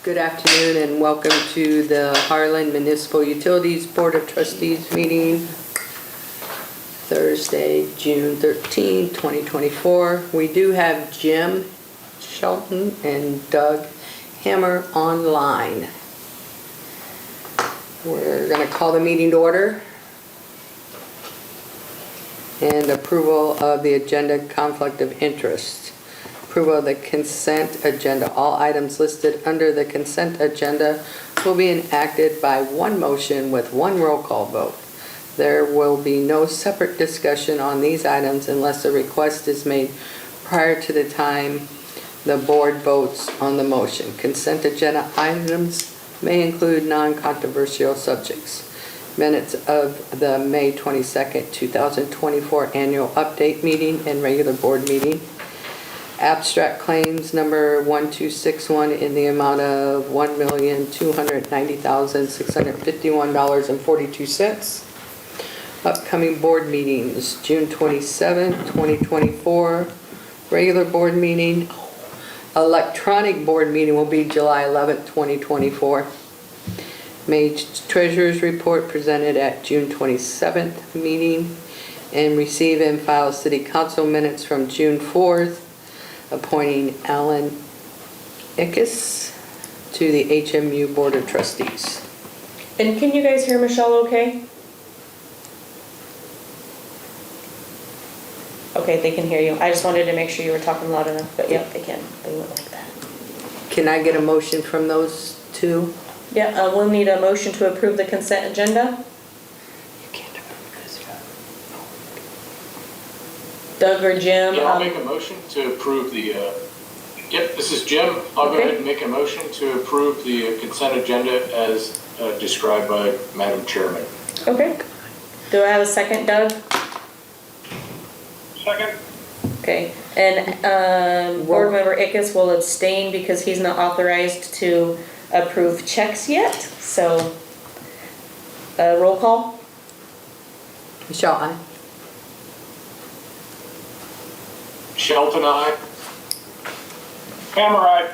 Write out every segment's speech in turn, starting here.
Good afternoon and welcome to the Harlan Municipal Utilities Board of Trustees meeting, Thursday, June 13, 2024. We do have Jim Shelton and Doug Hammer online. We're going to call the meeting to order. And approval of the agenda, conflict of interest. Approval of the consent agenda. All items listed under the consent agenda will be enacted by one motion with one roll call vote. There will be no separate discussion on these items unless a request is made prior to the time the board votes on the motion. Consent agenda items may include non-controversial subjects. Minutes of the May 22nd, 2024 annual update meeting and regular board meeting. Abstract claims number 1261 in the amount of $1,290,651.42. Upcoming board meetings, June 27, 2024, regular board meeting. Electronic board meeting will be July 11, 2024. May Treasurer's Report presented at June 27th meeting. And receive and file City Council minutes from June 4th. Appointing Alan Ickes to the HMU Board of Trustees. And can you guys hear Michelle okay? Okay, they can hear you. I just wanted to make sure you were talking loud enough, but yep, they can. They went like that. Can I get a motion from those two? Yeah, we'll need a motion to approve the consent agenda. You can't approve this. Doug or Jim? Yeah, I'll make a motion to approve the, yep, this is Jim. I'll go ahead and make a motion to approve the consent agenda as described by Madam Chairman. Okay. Do I have a second, Doug? Second. Okay. And Board Member Ickes will abstain because he's not authorized to approve checks yet. So, roll call? Michelle, aye. Shelton, aye. Hammer, aye.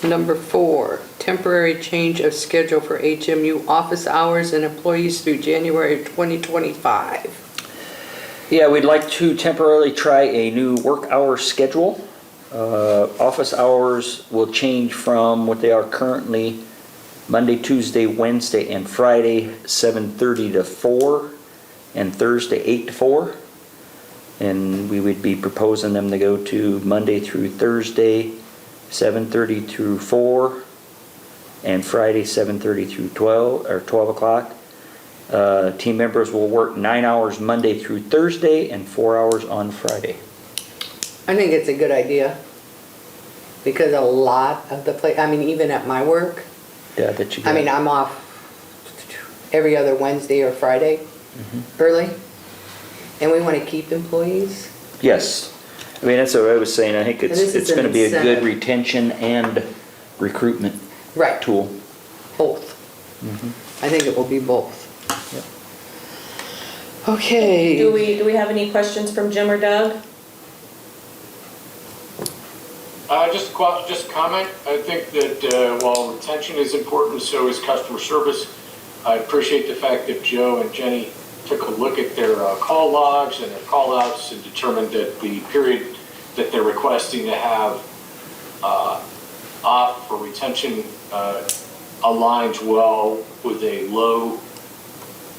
Number 4, temporary change of schedule for HMU office hours and employees through January 2025. Yeah, we'd like to temporarily try a new work hour schedule. Office hours will change from what they are currently Monday, Tuesday, Wednesday, and Friday, 7:30 to 4, and Thursday, 8 to 4. And we would be proposing them to go to Monday through Thursday, 7:30 through 4, and Friday, 7:30 through 12 or 12 o'clock. Team members will work 9 hours Monday through Thursday and 4 hours on Friday. I think it's a good idea because a lot of the even at my work, Yeah, that you. I'm off every other Wednesday or Friday early, and we want to keep employees. Yes, that's what I was saying. I think it's going to be a good retention and recruitment tool. Both. I think it will be both. Yep. Okay. Do we have any questions from Jim or Doug? Just a comment. I think that while retention is important, so is customer service. I appreciate the fact that Joe and Jenny took a look at their call logs and their call outs and determined that the period that they're requesting to have off for retention aligns well with a low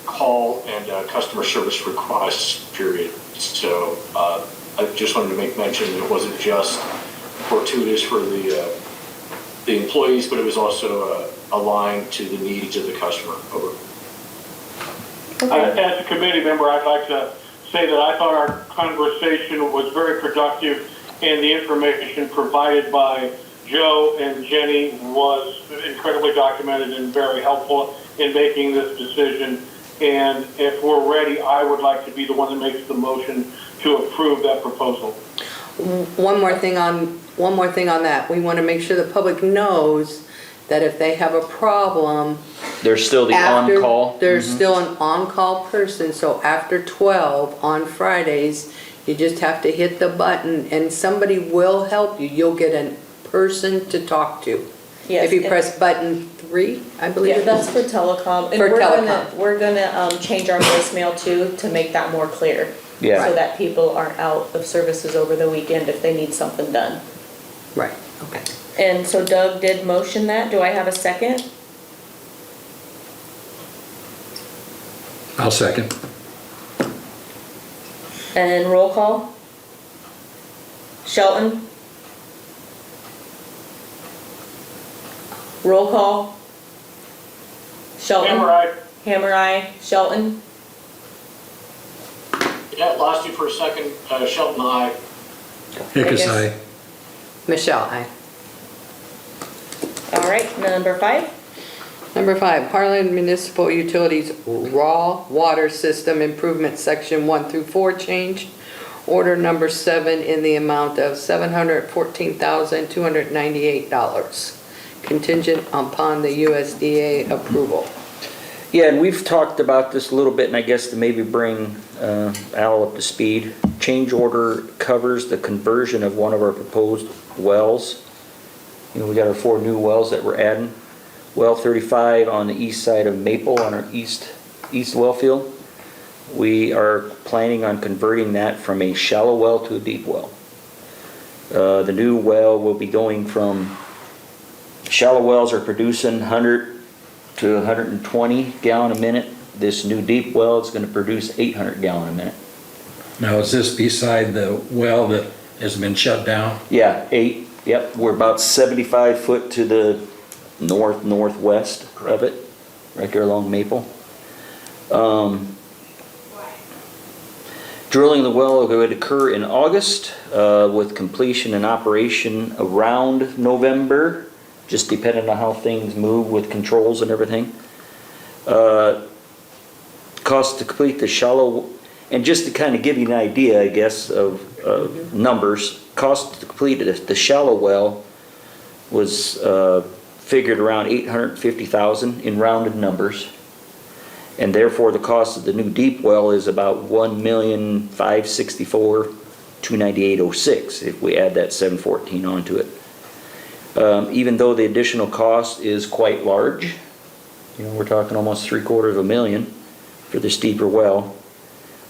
call and customer service request period. So I just wanted to make mention that it wasn't just fortuitous for the employees, but it was also aligned to the needs of the customer. Over. As a committee member, I'd like to say that I thought our conversation was very productive, and the information provided by Joe and Jenny was incredibly documented and very helpful in making this decision. And if we're ready, I would like to be the one that makes the motion to approve that proposal. One more thing on that. We want to make sure the public knows that if they have a problem, There's still the on-call. There's still an on-call person, so after 12 on Fridays, you just have to hit the button and somebody will help you. You'll get a person to talk to. Yes, If you and- press button 3, I believe Yeah, it that's is. for telecom. And For we're gonna change our voicemail too, to make that more clear. Yeah. So that people aren't out of services over the weekend if they need something done. Right, okay. And so Doug did motion that. Do I have a second? I'll second. And roll call? Shelton? Roll call? Shelton? Hammer, aye. Hammer eye. Shelton? Yeah, lost you for a second. Shelton, aye. Hickes, guess- aye. Michelle, aye. All right, number 5. Number 5, Harlan Municipal Utilities Raw Water System Improvement Section 1 through 4 change. Order number 7 in the amount of $714,298, contingent upon the USDA approval. Yeah, and we've talked about this a little bit, and I guess to maybe bring Al up to speed. Change order covers the conversion of one of our proposed wells. You know, we got our 4 new wells that we're adding. Well 35 on the east side of Maple on our east well field. We are planning on converting that from a shallow well to a deep well. The new well will be going from, shallow wells are producing 100 to 120 gallon a minute. This new deep well is going to produce 800 gallon a minute. Now, is this beside the well that has been shut down? Yeah, 8, yep, we're about 75 foot to the northwest of it, right there along Maple. Drilling the well would occur in August, with completion and operation around November, just depending on how things move with controls and everything. Cost to complete the shallow, and just to kind of give you an idea, I guess, of numbers, cost to complete the shallow well was figured around $850,000 in rounded numbers. And therefore, the cost of the new deep well is about $1,564,298.06 if we add that 714 onto it. Even though the additional cost is quite large, you know, we're talking almost $750,000 for this deeper well,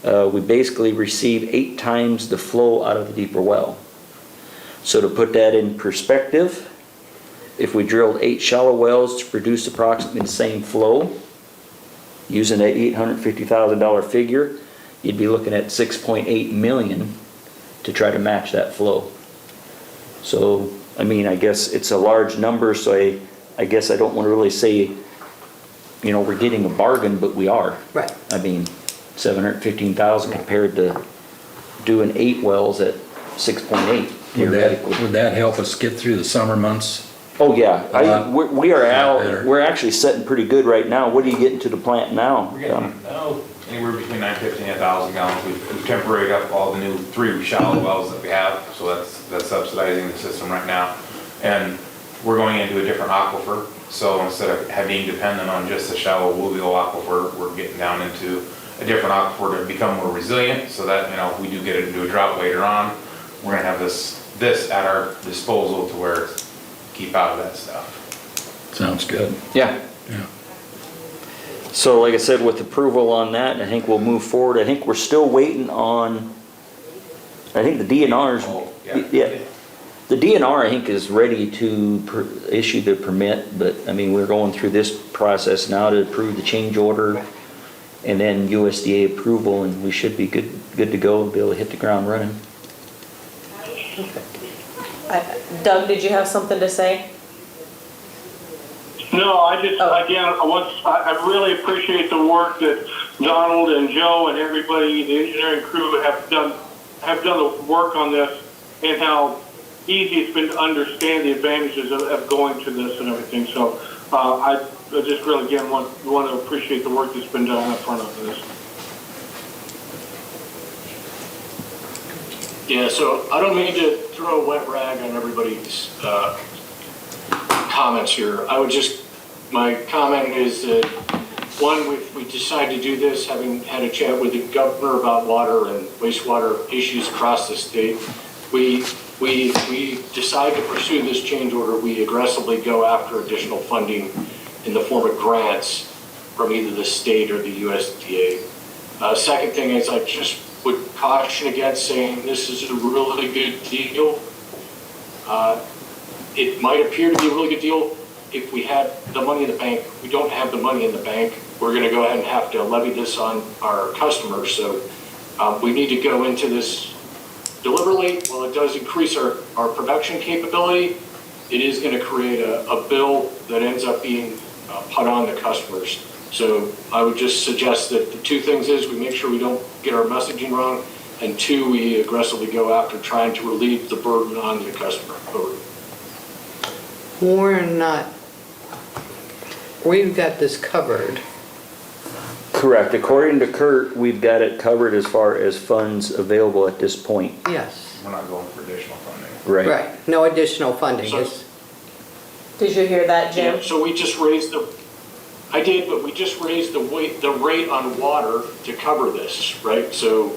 we basically receive 8 times the flow out of the deeper well. So to put that in perspective, if we drilled 8 shallow wells to produce approximately the same flow, using that $850,000 figure, you'd be looking at $6.8 million to try to match that flow. So, I mean, I guess it's a large number, so I guess I don't want to really say, you know, we're getting a bargain, but we are. Right. I mean, $715,000 compared to doing 8 wells at 6.8 theoretically. Would that help us get through the summer months? Oh, yeah, we are out, better. we're actually setting pretty good right now. What are you getting to the plant now? We're getting, anywhere between 950 and 1,000 gallons. We've temporaried up all the new 3 shallow wells that we have, so that's subsidizing the system right now. And we're going into a different aquifer, so instead of being dependent on just the shallow alluvial aquifer, we're getting down into a different aquifer to become more resilient, so that, you know, if we do get into a drought later on, we're gonna have this at our disposal to where keep out of that stuff. Sounds good. Yeah. Yeah. So like I said, with approval on that, I think we'll move forward. I think we're still waiting on, I think the DNR's, Oh, yeah. The DNR, I think, is ready to issue the permit, but I mean, we're going through this process now to approve the change order and then USDA approval, and we should be good to go and be able to hit the ground running. Doug, did you have something to say? No, I just, Oh. again, I really appreciate the work that Donald and Joe and everybody, the engineering crew have done the work on this, and how easy it's been to understand the advantages of going to this and everything. So I just really, again, want to appreciate the work that's been done up front of this. Yeah, so I don't mean to throw a wet rag on everybody's comments here. My comment is that, one, we decided to do this, having had a chat with the governor about water and wastewater issues across the state. We we decide to pursue this change order, we aggressively go after additional funding in the form of grants from either the state or the USDA. Second thing is I just would caution against saying this is a really good deal. It might appear to be a really good deal if we had the money in the bank. We don't have the money in the bank. We're going to go ahead and have to levy this on our customers. So we need to go into this deliberately. While it does increase our production capability, it is going to create a bill that ends up being put on the customers. So I would just suggest that the two things is we make sure we don't get our messaging wrong, and two, we aggressively go after trying to relieve the burden on the customer. We've got this covered. Correct. According to Kurt, we've got it covered as far as funds available at this point. Yes. We're not going for additional funding. Right, no additional funding. So- Did you hear that, Jim? Yeah, so we just raised I did, but we just raised the rate on water to cover this, right? So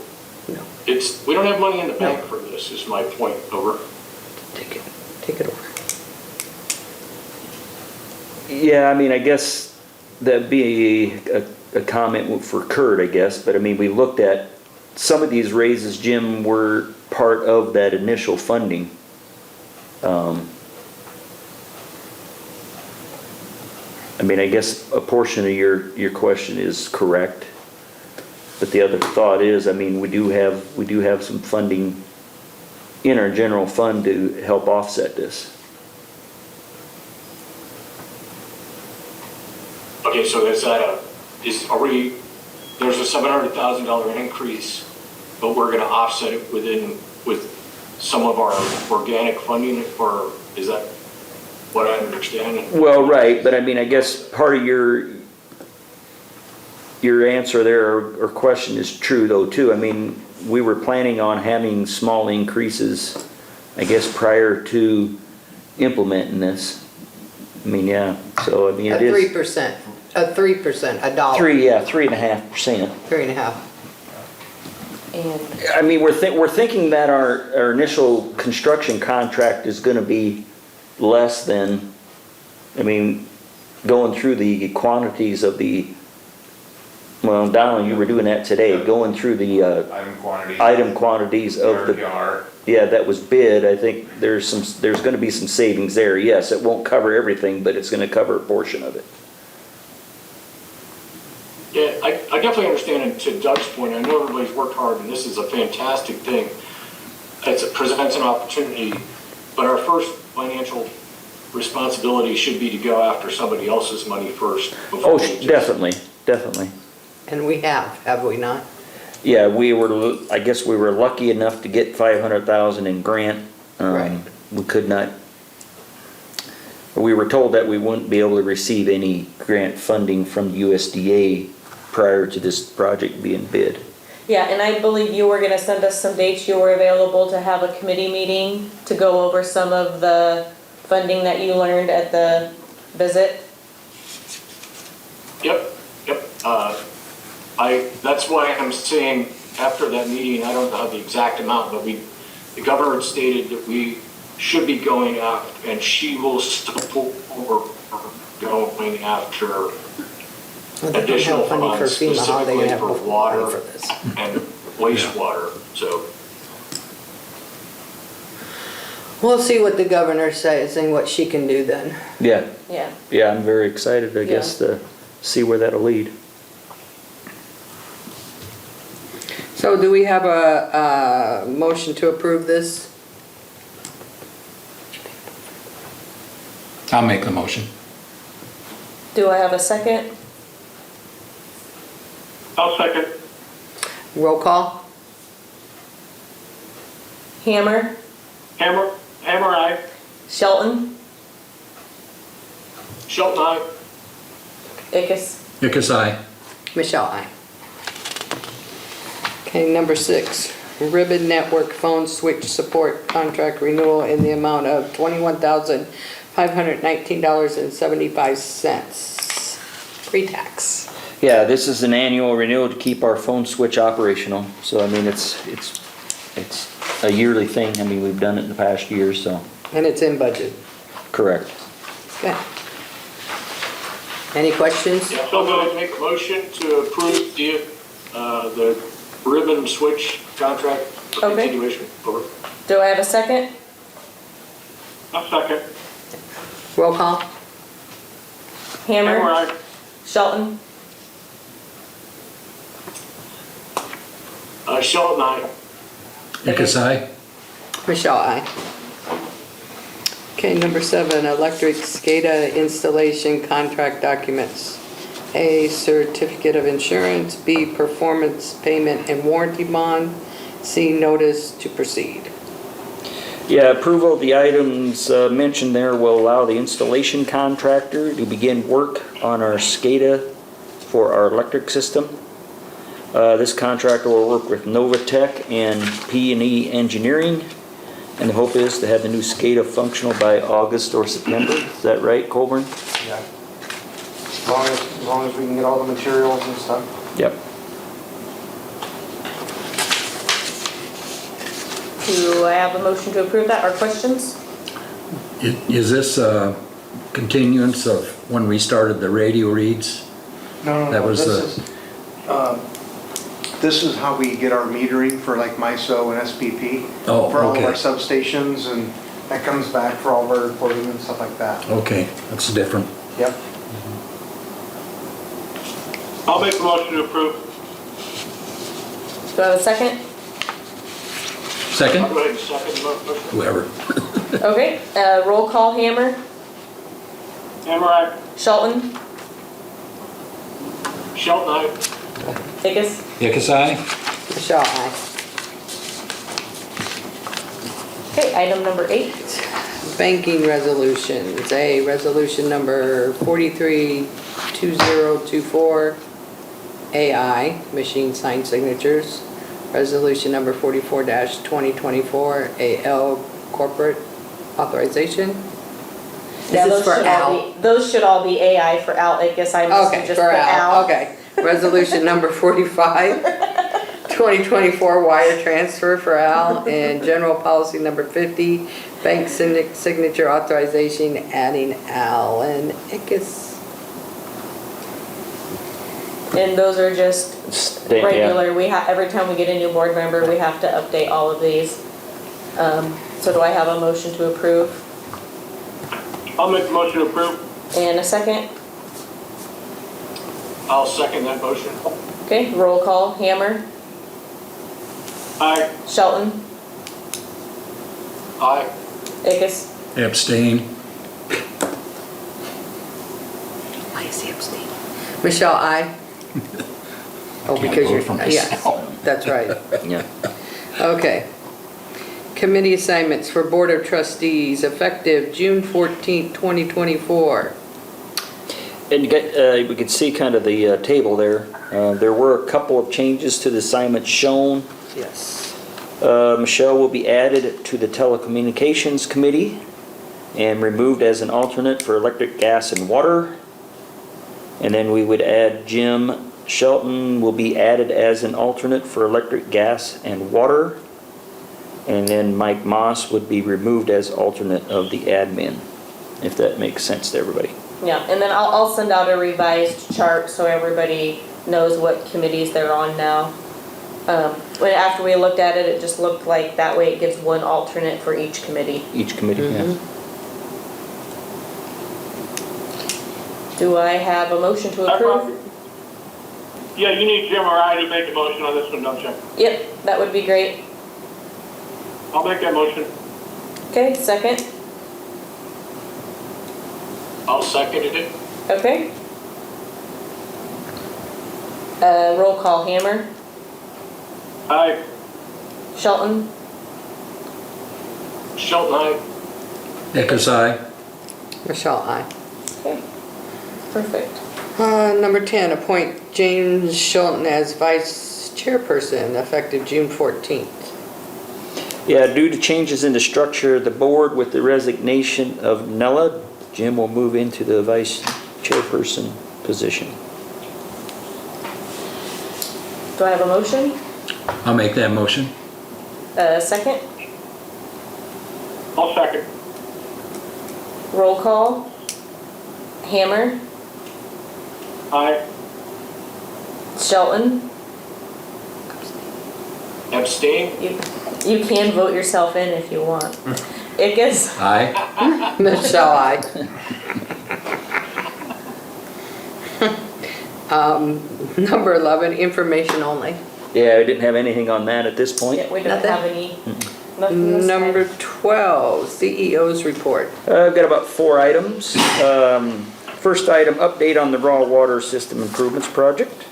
No. we don't have money in the bank for this, is my point. Over. Take it over. Yeah, I mean, I guess that'd be a comment for Kurt, I guess, but I mean, we looked at some of these raises, Jim, were part of that initial funding. I mean, I guess a portion of your question is correct, but the other thought is, I mean, we do have some funding in our general fund to help offset this. Okay, so there's there's a $700,000 increase, but we're gonna offset it with some of our organic funding, or is that what I understand? Well, right, but I mean, I guess part of your answer there or question is true though too. I mean, we were planning on having small increases, I guess, prior to implementing this. I mean, yeah, so I mean, it is. 3%, a dollar. 3.5%. 3.5. And I mean, we're thinking that our initial construction contract is gonna be less than, I mean, going through the quantities of well, Donald, you were doing that today, going through the item quantities of the, RPR. yeah, that was bid. I think there's gonna be some savings there. Yes, it won't cover everything, but it's gonna cover a portion of it. Yeah, I definitely understand, and to Doug's point, I know everybody's worked hard, and this is a fantastic thing. It presents an opportunity, but our first financial responsibility should be to go after somebody else's money first. Oh, definitely. And we have we not? Yeah, I guess we were lucky enough to get 500,000 in grant. Right. We could not, we were told that we wouldn't be able to receive any grant funding from USDA prior to this project being bid. yeah, and I believe you were gonna send us some dates you were available to have a committee meeting to go over some of the funding that you learned at the visit. Yep. That's why I'm saying after that meeting, I don't know the exact amount, but the governor had stated that we should be going after, and she will support going after additional Money for funds FEMA, how are they specifically gonna have for money water for this? and wastewater, so. We'll see what the governor says and what she can do then. Yeah. Yeah, I'm very excited, I guess, to see where that'll lead. So do we have a motion to approve this? I'll make the motion. Do I have a second? I'll second. Roll call? Hammer? Hammer, aye. Shelton? Shelton, aye. Ickes? Ickes, aye. Michelle, aye. Okay, number 6, Ribbon Network Phone Switch Support Contract Renewal in the amount of $21,519.75 pre-tax. Yeah, this is an annual renewal to keep our phone switch operational. So I mean, it's It's a yearly thing. I mean, we've done it in the past years, so, And it's in budget. correct. Okay. Any questions? Yeah, so I'm going to make a motion to approve the ribbon switch contract for Okay. continuation. Over. Do I have a second? A second. Roll call? Hammer? Hammer, aye. Shelton? Shelton, aye. Because Michelle, aye. Okay, number 7, electric SCADA installation contract documents. A, certificate of insurance. B, performance payment and warranty bond. C, notice to proceed. Yeah, approval of the items mentioned there will allow the installation contractor to begin work on our SCADA for our electric system. This contractor will work with Novatech and P&E Engineering, and the hope is to have the new SCADA functional by August or September. Is that right, Colburn? Yeah. As long as we can get all the materials and stuff. Yep. Do I have a motion to approve that, or questions? is this a continuance of when we started the radio reads? No, That was this is how we get our metering for like MISO and SPP. Oh, For all of okay. our substations, and that comes back for all of our reporting and stuff like that. Okay, that's different. Yep. I'll make a motion to approve. Do I have a second? I'll Second? go ahead and second the motion. Whoever. Okay, roll call, Hammer? Hammer, aye. Shelton? Shelton, aye. Higgis? Because I. Michelle, aye. Okay, item number 8. Banking resolutions. A, resolution number 432024, AI, machine signed signatures. Resolution number 44-2024, AL, corporate authorization. Yeah, This is for Al. Those should all be AI for Al. I guess I must have Okay, just for put Al, Al. okay. Resolution number 45, 2024, wire transfer for Al. And general policy number 50, bank signature authorization, adding Al and Ickes. And those are just Yeah. regular, every time we get a new board member, we have to update all of these. So do I have a motion to approve? I'll make a motion to approve. And a second? I'll second that motion. Okay, roll call, Hammer, Aye. Shelton, Aye. Ickes. Abstain. Why is he abstaining? Michelle, aye. Oh, Can't because vote you're, for yeah, myself. that's right. Yeah. Okay. Committee assignments for Board of Trustees effective June 14th, 2024. And you get, we could see kind of the table there. There were a couple of changes to the assignments shown. Yes. Michelle will be added to the Telecommunications Committee and removed as an alternate for electric, gas, and water. And then we would add Jim Shelton will be added as an alternate for electric, gas, and water. And then Mike Moss would be removed as alternate of the admin, if that makes sense to everybody. Yeah, and then I'll send out a revised chart so everybody knows what committees they're on now. After we looked at it, it just looked like that way it gives one alternate for each committee. Each committee, yeah. Do I have a motion to approve? Yeah, you need Jim or I to make a motion on this one, don't you? Yep, that would be great. I'll make that motion. Okay, second. I'll second it. Okay. Roll call, Hammer, Aye. Shelton, Shelton, aye. Because I. Michelle, aye. okay, perfect. Number 10, appoint James Shelton as vice chairperson effective June 14th. Yeah, due to changes in the structure of the board with the resignation of Nella, Jim will move into the vice chairperson position. Do I have a motion? I'll make that motion. Second, I'll second. roll call. Hammer, Aye. Shelton, Abstain? you can vote yourself in if you want. Ickes, Aye. Michelle, aye. Number 11, information only. Yeah, I didn't have anything on that at this point. we don't Nothing? have any, nothing this time. Number 12, CEO's report. I've got about 4 items. First item, update on the raw water system improvements project.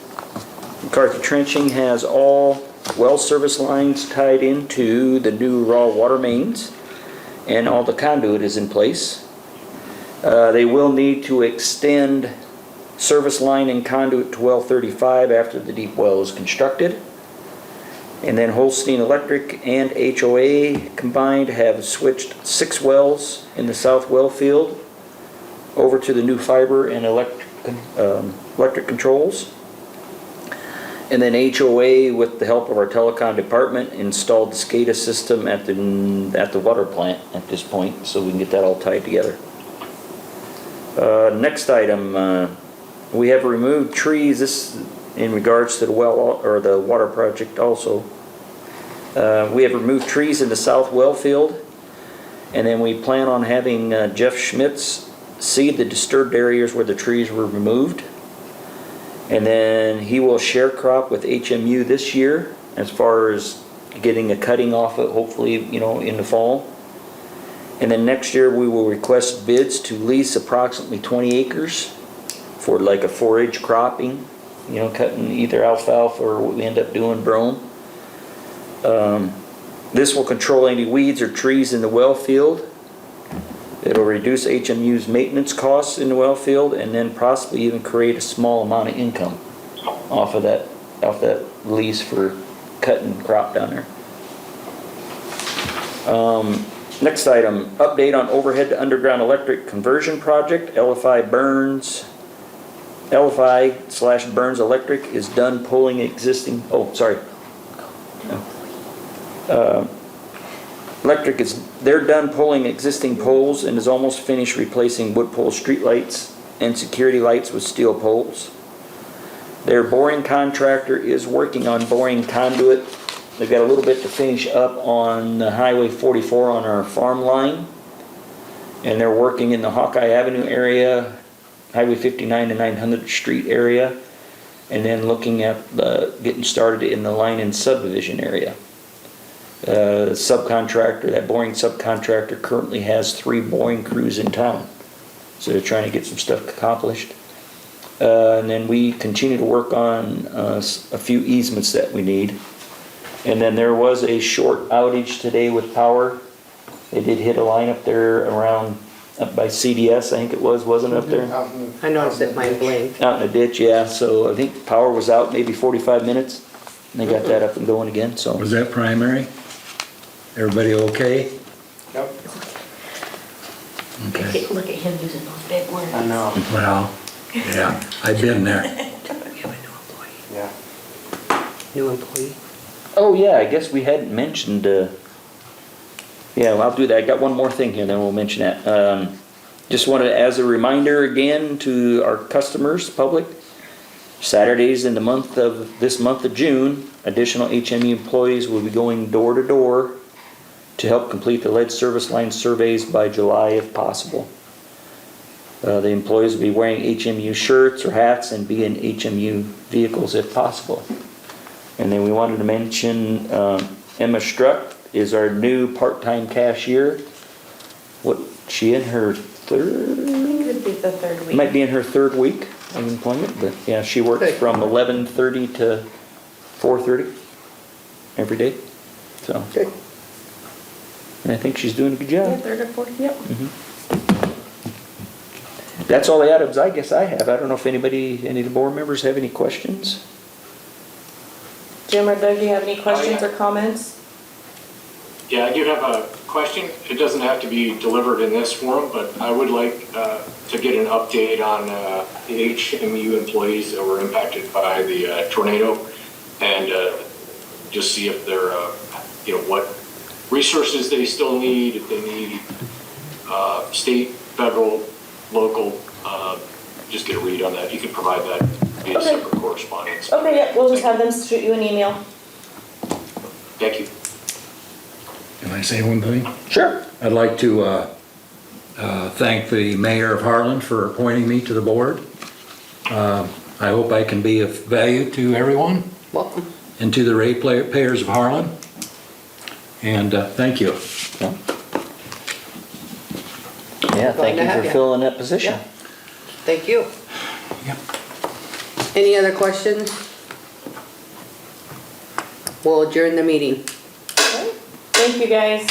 McCarthy Trenching has all well service lines tied into the new raw water mains, and all the conduit is in place. They will need to extend service line and conduit to well 35 after the deep well is constructed. And then Holstein Electric and HOA combined have switched 6 wells in the south well field over to the new fiber and electric controls. And then HOA, with the help of our telecom department, installed the SCADA system at the water plant at this point, so we can get that all tied together. Next item, we have removed trees. This in regards to the well or the water project also. We have removed trees in the south well field, and then we plan on having Jeff Schmitz seed the disturbed areas where the trees were removed. And then he will share crop with HMU this year as far as getting a cutting off it, hopefully, in the fall. And then next year we will request bids to lease approximately 20 acres for like a forage cropping, cutting either alfalfa or what we end up doing, brome. This will control any weeds or trees in the well field. It'll reduce HMU's maintenance costs in the well field, and then possibly even create a small amount of income off that lease for cutting crop down there. Next item, update on overhead to underground electric conversion project. LFI/Burns Electric is done pulling existing, they're done pulling existing poles and is almost finished replacing wood pole street lights and security lights with steel poles. Their boring contractor is working on boring conduit. They've got a little bit to finish up on Highway 44 on our farm line. And they're working in the Hawkeye Avenue area, Highway 59 to 900th Street area, and then looking at getting started in the line and subdivision area. That boring subcontractor currently has 3 boring crews in town. So they're trying to get some stuff accomplished. And then we continue to work on a few easements that we need. And then there was a short outage today with power. They did hit a line up there up by CDS, I think it wasn't it up there? I noticed that mine blinked. Out in the ditch, yeah. So I think power was out maybe 45 minutes. And they got that up and going again, so. Was that primary? Everybody okay? Yep. Okay. Look at him using those big words. I know, Well, yeah, I've been there. yeah. New employee. Oh yeah, I guess we hadn't mentioned, yeah, well, I'll do that. I got one more thing here, then we'll mention that. Just wanted, as a reminder again to our customers, public, Saturdays in this month of June, additional HMU employees will be going door to door to help complete the lead service line surveys by July if possible. The employees will be wearing HMU shirts or hats and be in HMU vehicles if possible. And then we wanted to mention Emma Struck is our new part-time cashier. She in her third? Could be the third week. Might be in her 3rd week of employment, but yeah, she works Good. from 11:30 to 4:30 every day. So, Good. and I think she's doing a good Yeah, job. 3rd or 4th, yep. That's all the items I guess I have. I don't know if any of the board members have any questions? Jim or Doug, do you have any questions or comments? Yeah, I do have a question. It doesn't have to be delivered in this forum, but I would like to get an update on the HMU employees that were impacted by the tornado, and just see if they're what resources they still need, if they need state, federal, local, just get a read on that. You can provide that via Okay. separate correspondence. Okay, yeah, we'll just have them shoot you an email. Thank you. Can I say one thing? Sure. I'd like to thank the mayor of Harlan for appointing me to the board. I hope I can be of value to everyone Welcome. and to the ratepayers of Harlan. And thank you. Yeah, Glad thank to you have for you. filling that position. Yeah. Thank you. Yep. Any other questions? We'll adjourn the meeting. Thank you, guys.